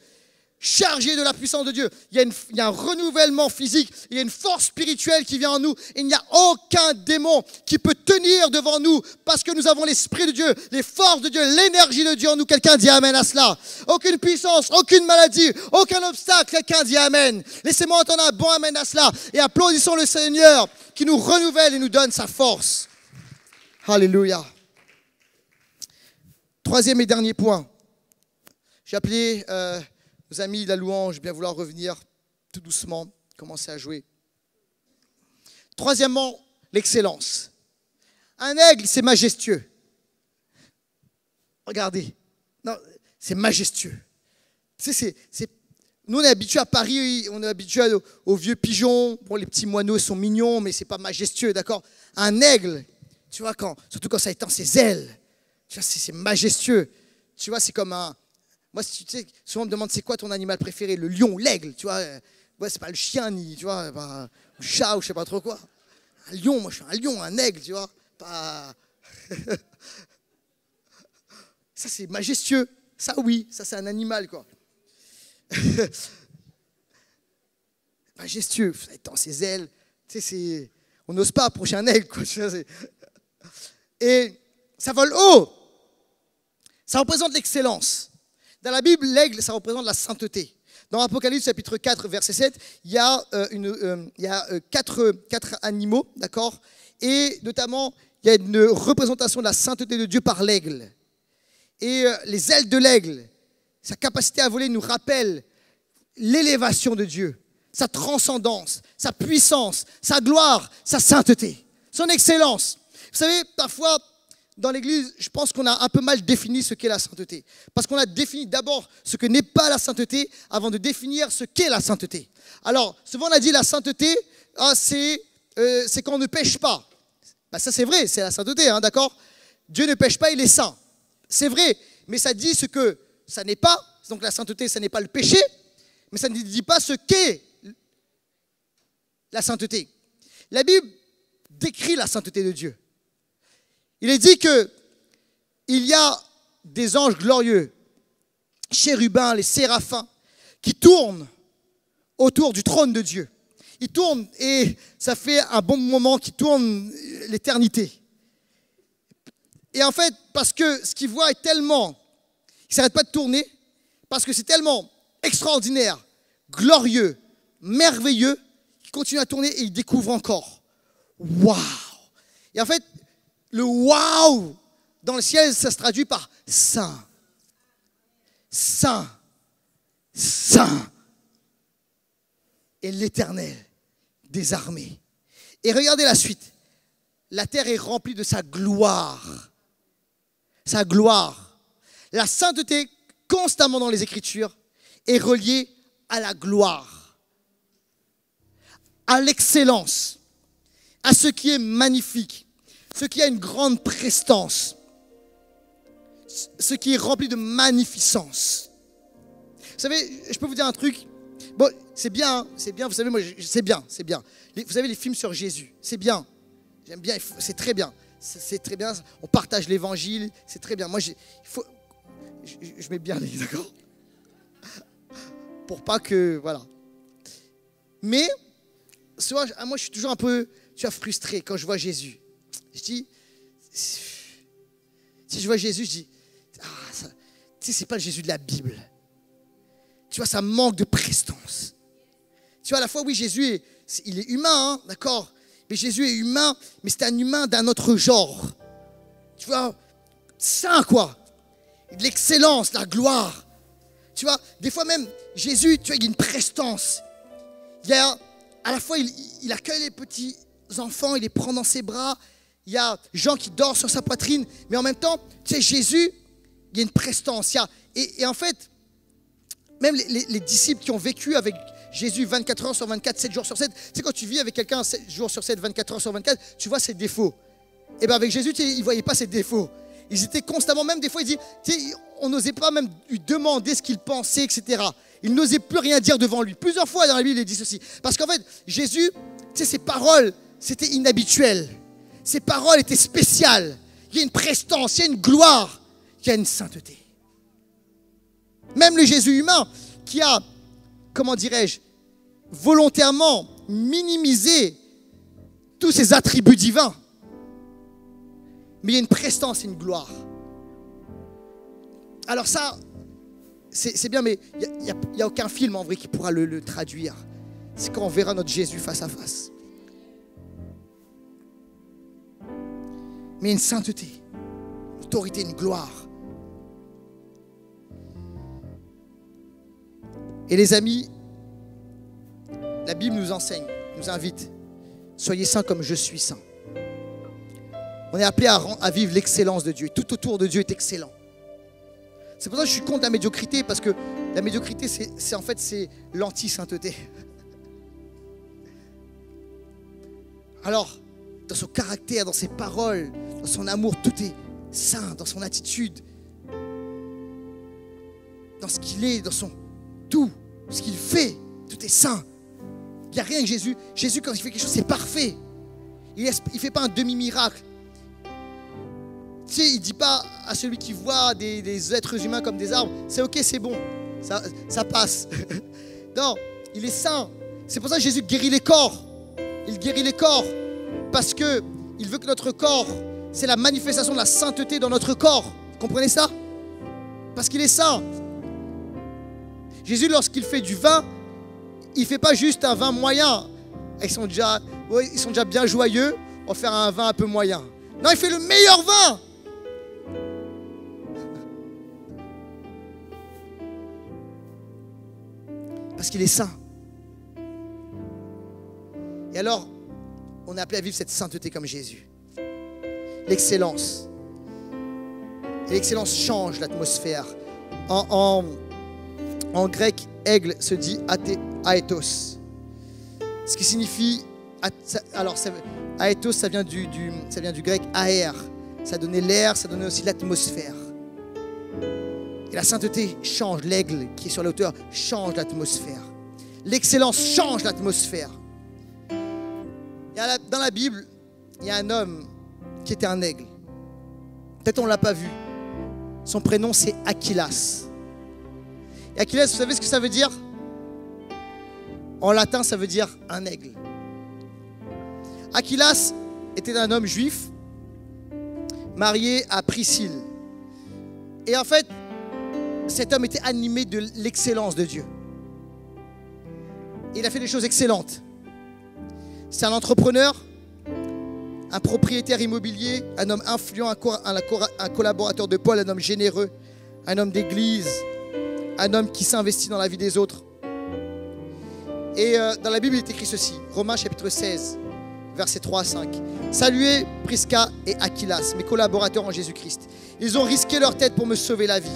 chargé de la puissance de Dieu. Il y a un renouvellement physique, il y a une force spirituelle qui vient en nous. Il n'y a aucun démon qui peut tenir devant nous parce que nous avons l'Esprit de Dieu, les forces de Dieu, l'énergie de Dieu en nous. Quelqu'un dit amen à cela. Aucune puissance, aucune maladie, aucun obstacle. Quelqu'un dit amen. Laissez-moi entendre un bon amen à cela et applaudissons le Seigneur qui nous renouvelle et nous donne sa force. Alléluia. Troisième et dernier point. J'ai appelé nos amis de la louange, bien vouloir revenir tout doucement, commencer à jouer. Troisièmement, l'excellence. Un aigle, c'est majestueux. Regardez, non, c'est majestueux. Nous, on est habitués à Paris, on est habitués aux vieux pigeons. Bon, les petits moineaux sont mignons, mais ce n'est pas majestueux, d'accord? Un aigle, tu vois, surtout quand ça étend ses ailes, tu vois, c'est majestueux. Tu vois, c'est comme un... Moi, tu sais, souvent on me demande c'est quoi ton animal préféré, le lion ou l'aigle, tu vois. Ouais, c'est pas le chien, ni, tu vois, pas le chat ou je sais pas trop quoi. Un lion, moi je suis un lion, un aigle, tu vois. Pas... Ça, c'est majestueux. Ça, oui, ça, c'est un animal, quoi. Majestueux, ça étend ses ailes. Tu sais, on n'ose pas approcher un aigle, quoi. Et ça vole haut. Ça représente l'excellence. Dans la Bible, l'aigle, ça représente la sainteté. Dans Apocalypse chapitre 4, verset 7, il y a, quatre animaux, d'accord? Et notamment, il y a une représentation de la sainteté de Dieu par l'aigle. Et les ailes de l'aigle, sa capacité à voler nous rappelle l'élévation de Dieu, sa transcendance, sa puissance, sa gloire, sa sainteté, son excellence. Vous savez, parfois, dans l'Église, je pense qu'on a un peu mal défini ce qu'est la sainteté. Parce qu'on a défini d'abord ce que n'est pas la sainteté avant de définir ce qu'est la sainteté. Alors, souvent on a dit la sainteté, c'est quand on ne pêche pas. Ben, ça c'est vrai, c'est la sainteté, hein, d'accord? Dieu ne pêche pas, il est saint. C'est vrai, mais ça dit ce que ça n'est pas. Donc la sainteté, ça n'est pas le péché, mais ça ne dit pas ce qu'est la sainteté. La Bible décrit la sainteté de Dieu. Il est dit qu'il y a des anges glorieux, chérubins, les séraphins, qui tournent autour du trône de Dieu. Ils tournent et ça fait un bon moment qu'ils tournent l'éternité. Et en fait, parce que ce qu'ils voient est tellement, ils ne s'arrêtent pas de tourner, parce que c'est tellement extraordinaire, glorieux, merveilleux, qu'ils continuent à tourner et ils découvrent encore. Waouh! Et en fait, le waouh dans le ciel, ça se traduit par saint, saint, saint. Et l'Éternel des armées. Et regardez la suite. La terre est remplie de sa gloire. Sa gloire. La sainteté, constamment dans les Écritures, est reliée à la gloire, à l'excellence, à ce qui est magnifique, ce qui a une grande prestance, ce qui est rempli de magnificence. Vous savez, je peux vous dire un truc. Bon, c'est bien, vous savez, moi, c'est bien. Vous savez, les films sur Jésus, c'est bien. J'aime bien, c'est très bien. C'est très bien, on partage l'évangile, c'est très bien. Moi, je mets bien les, d'accord? Pour pas que, voilà. Mais, moi, je suis toujours un peu, frustré quand je vois Jésus. Je dis, si je vois Jésus, je dis, tu sais, c'est pas le Jésus de la Bible. Tu vois, ça manque de prestance. Tu vois, à la fois, oui, Jésus, il est humain, hein, d'accord? Mais Jésus est humain, mais c'est un humain d'un autre genre. Tu vois, saint, quoi. De l'excellence, la gloire. Tu vois, des fois même, Jésus, tu vois, il y a une prestance. Il y a, à la fois, il accueille les petits enfants, il les prend dans ses bras. Il y a Jean qui dort sur sa poitrine. Mais en même temps, tu sais, Jésus, il y a une prestance. Et en fait, même les disciples qui ont vécu avec Jésus 24 heures sur 24, 7 jours sur 7, tu sais, quand tu vis avec quelqu'un 7 jours sur 7, 24 heures sur 24, tu vois ses défauts. Et bien avec Jésus, tu sais, ils ne voyaient pas ses défauts. Ils étaient constamment, même des fois, il dit, tu sais, on n'osait pas même lui demander ce qu'il pensait, etc. Il n'osait plus rien dire devant lui. Plusieurs fois dans la Bible, il dit ceci. Parce qu'en fait, Jésus, tu sais, ses paroles, c'était inhabituel. Ses paroles étaient spéciales. Il y a une prestance, il y a une gloire, il y a une sainteté. Même le Jésus humain qui a, comment dirais-je, volontairement minimisé tous ses attributs divins. Mais il y a une prestance et une gloire. Alors ça, c'est bien, mais il n'y a aucun film en vrai qui pourra le traduire. C'est quand on verra notre Jésus face à face. Mais une sainteté, une autorité, une gloire. Et les amis, la Bible nous enseigne, nous invite. Soyez saints comme je suis saint. On est appelé à vivre l'excellence de Dieu. Tout autour de Dieu est excellent. C'est pour ça que je suis contre la médiocrité, parce que la médiocrité, c'est l'anti-sainteté. Alors, dans son caractère, dans ses paroles, dans son amour, tout est saint, dans son attitude, dans ce qu'il est, dans son tout, ce qu'il fait, tout est saint. Il n'y a rien que Jésus. Jésus, quand il fait quelque chose, c'est parfait. Il ne fait pas un demi-miracle. Tu sais, il ne dit pas à celui qui voit des êtres humains comme des arbres, c'est ok, c'est bon, ça passe. Non, il est saint. C'est pour ça que Jésus guérit les corps. Il guérit les corps parce qu'il veut que notre corps, c'est la manifestation de la sainteté dans notre corps. Vous comprenez ça? Parce qu'il est saint. Jésus, lorsqu'il fait du vin, il ne fait pas juste un vin moyen. Ils sont déjà bien joyeux, on va faire un vin un peu moyen. Non, il fait le meilleur vin. Parce qu'il est saint. Et alors, on est appelé à vivre cette sainteté comme Jésus. L'excellence. Et l'excellence change l'atmosphère. En grec, aigle se dit aethos. Ce qui signifie, alors aethos, ça vient du grec aer. Ça donnait l'air, ça donnait aussi l'atmosphère. Et la sainteté change, l'aigle qui est sur la hauteur change l'atmosphère. L'excellence change l'atmosphère. Dans la Bible, il y a un homme qui était un aigle. Peut-être on ne l'a pas vu. Son prénom, c'est Achillas. Et Achillas, vous savez ce que ça veut dire? En latin, ça veut dire un aigle. Achillas était un homme juif marié à Priscille. Et en fait, cet homme était animé de l'excellence de Dieu. Il a fait des choses excellentes. C'est un entrepreneur, un propriétaire immobilier, un homme influent, un collaborateur de Paul, un homme généreux, un homme d'église, un homme qui s'investit dans la vie des autres. Et dans la Bible, il est écrit ceci, Romains chapitre 16, versets 3 à 5. Saluez Prisca et Achillas, mes collaborateurs en Jésus-Christ. Ils ont risqué leur tête pour me sauver la vie.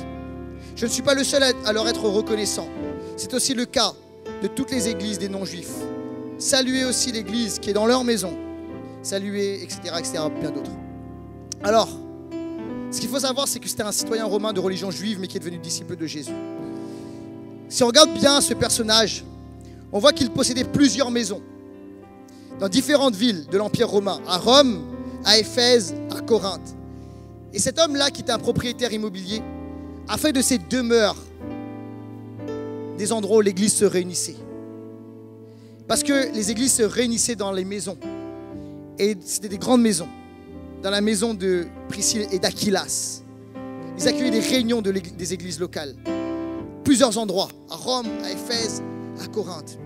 Je ne suis pas le seul à leur être reconnaissant. C'est aussi le cas de toutes les églises des non-juifs. Saluez aussi l'église qui est dans leur maison. Saluez, etc., bien d'autres. Alors, ce qu'il faut savoir, c'est que c'était un citoyen romain de religion juive, mais qui est devenu disciple de Jésus. Si on regarde bien ce personnage, on voit qu'il possédait plusieurs maisons dans différentes villes de l'Empire romain, à Rome, à Éphèse, à Corinthe. Et cet homme-là, qui était un propriétaire immobilier, a fait de ses demeures des endroits où l'église se réunissait. Parce que les églises se réunissaient dans les maisons. Et c'était des grandes maisons. Dans la maison de Priscille et d'Achillas. Ils accueillaient des réunions des églises locales. Plusieurs endroits. À Rome, à Éphèse, à Corinthe.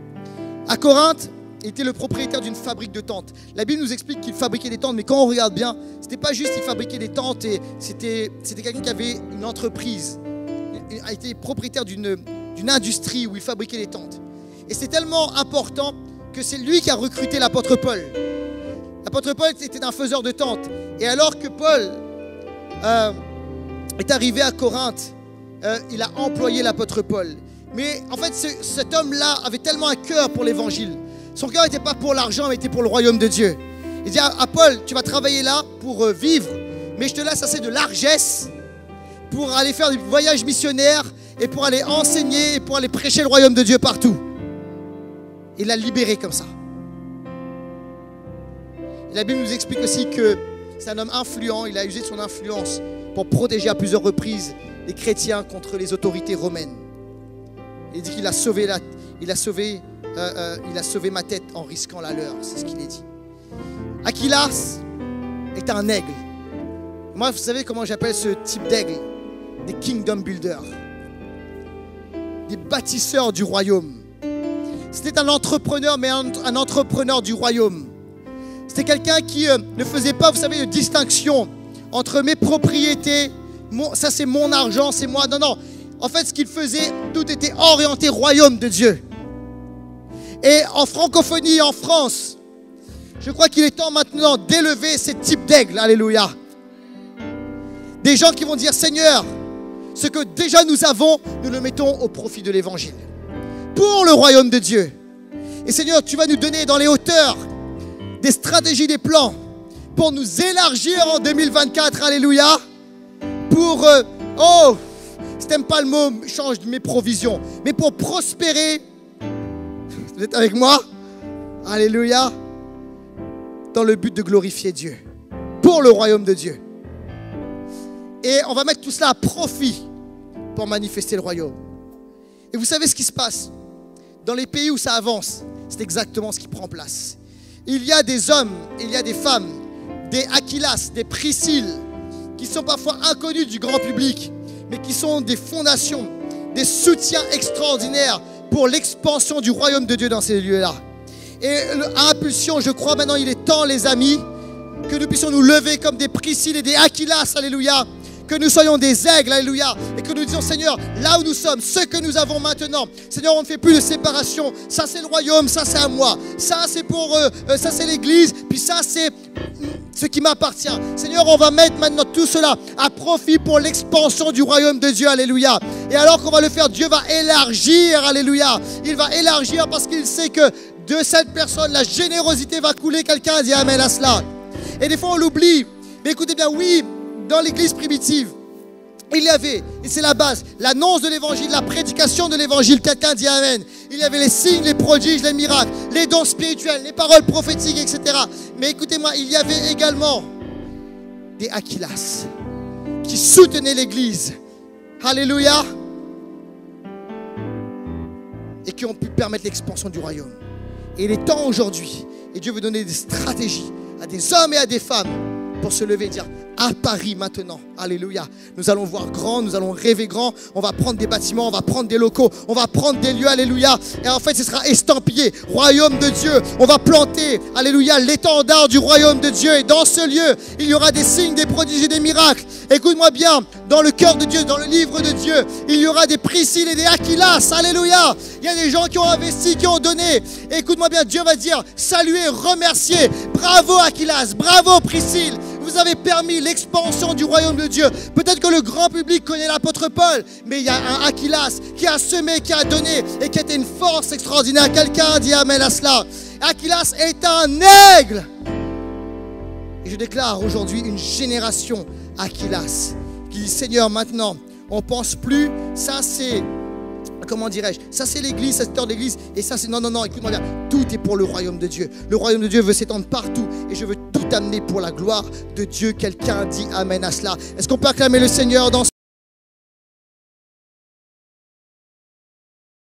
À Corinthe, il était le propriétaire d'une fabrique de tentes. La Bible nous explique qu'il fabriquait des tentes, mais quand on regarde bien, c'était pas juste qu'il fabriquait des tentes, et c'était quelqu'un qui avait une entreprise. Il a été propriétaire d'une industrie où il fabriquait des tentes. Et c'est tellement important que c'est lui qui a recruté l'apôtre Paul. L'apôtre Paul était un faiseur de tentes. Et alors que Paul est arrivé à Corinthe, il a employé l'apôtre Paul. Mais en fait, cet homme-là avait tellement un cœur pour l'évangile. Son cœur n'était pas pour l'argent, mais était pour le royaume de Dieu. Il dit à Paul, tu vas travailler là pour vivre, mais je te laisse assez de largesse pour aller faire des voyages missionnaires et pour aller enseigner et pour aller prêcher le royaume de Dieu partout. Il l'a libéré comme ça. Et la Bible nous explique aussi que c'est un homme influent. Il a usé de son influence pour protéger à plusieurs reprises les chrétiens contre les autorités romaines. Il dit qu'il a sauvé ma tête en risquant la leur. C'est ce qu'il a dit. Achillas est un aigle. Moi, vous savez comment j'appelle ce type d'aigle? Des kingdom builders. Des bâtisseurs du royaume. C'était un entrepreneur, mais un entrepreneur du royaume. C'était quelqu'un qui ne faisait pas, vous savez, de distinction entre mes propriétés, ça c'est mon argent, c'est moi. Non, non. En fait, ce qu'il faisait, tout était orienté royaume de Dieu. Et en francophonie, en France, je crois qu'il est temps maintenant d'élever ce type d'aigle. Alléluia. Des gens qui vont dire, Seigneur, ce que déjà nous avons, nous le mettons au profit de l'évangile. Pour le royaume de Dieu. Et Seigneur, tu vas nous donner dans les hauteurs des stratégies, des plans pour nous élargir en 2024. Alléluia. Pour, si t'aimes pas le mot, change mes provisions. Mais pour prospérer, vous êtes avec moi? Alléluia. Dans le but de glorifier Dieu. Pour le royaume de Dieu. Et on va mettre tout cela à profit pour manifester le royaume. Et vous savez ce qui se passe? Dans les pays où ça avance, c'est exactement ce qui prend place. Il y a des hommes, il y a des femmes, des Achillas, des Priscilles, qui sont parfois inconnus du grand public, mais qui sont des fondations, des soutiens extraordinaires pour l'expansion du royaume de Dieu dans ces lieux-là. Et à impulsion, je crois maintenant il est temps, les amis, que nous puissions nous lever comme des Priscilles et des Achillas, alléluia, que nous soyons des aigles, alléluia, et que nous disions, Seigneur, là où nous sommes, ce que nous avons maintenant, Seigneur, on ne fait plus de séparation. Ça, c'est le royaume, ça, c'est à moi. Ça, c'est pour ça, c'est l'église, puis ça, c'est ce qui m'appartient. Seigneur, on va mettre maintenant tout cela à profit pour l'expansion du royaume de Dieu, alléluia. Et alors qu'on va le faire, Dieu va élargir, alléluia. Il va élargir parce qu'il sait que de cette personne, la générosité va couler. Quelqu'un a dit amen à cela. Et des fois, on l'oublie. Mais écoutez bien, oui, dans l'église primitive, il y avait, et c'est la base, l'annonce de l'évangile, la prédication de l'évangile. Quelqu'un dit amen. Il y avait les signes, les prodiges, les miracles, les dons spirituels, les paroles prophétiques, etc. Mais écoutez-moi, il y avait également des Aquilas qui soutenaient l'église. Alléluia. Et qui ont pu permettre l'expansion du royaume. Et il est temps aujourd'hui, et Dieu veut donner des stratégies à des hommes et à des femmes pour se lever et dire, à Paris maintenant, alléluia, nous allons voir grand, nous allons rêver grand, on va prendre des bâtiments, on va prendre des locaux, on va prendre des lieux, alléluia, et en fait ce sera estampillé, royaume de Dieu, on va planter, alléluia, l'étendard du royaume de Dieu, et dans ce lieu, il y aura des signes, des prodiges et des miracles. Écoute-moi bien, dans le cœur de Dieu, dans le livre de Dieu, il y aura des Priscilles et des Aquilas, alléluia, il y a des gens qui ont investi, qui ont donné. Écoute-moi bien, Dieu va dire, saluer, remercier, bravo Aquilas, bravo Priscille. Vous avez permis l'expansion du royaume de Dieu. Peut-être que le grand public connaît l'apôtre Paul, mais il y a un Aquilas qui a semé, qui a donné et qui était une force extraordinaire. Quelqu'un dit amen à cela. Aquilas est un aigle. Et je déclare aujourd'hui une génération Aquilas qui dit, Seigneur, maintenant, on ne pense plus, ça c'est... Comment dirais-je? Ça c'est l'église, ça c'est l'heure d'église. Et ça c'est... Non, écoute-moi bien. Tout est pour le royaume de Dieu. Le royaume de Dieu veut s'étendre partout. Et je veux tout amener pour la gloire de Dieu. Quelqu'un dit amen à cela. Est-ce qu'on peut acclamer le Seigneur dans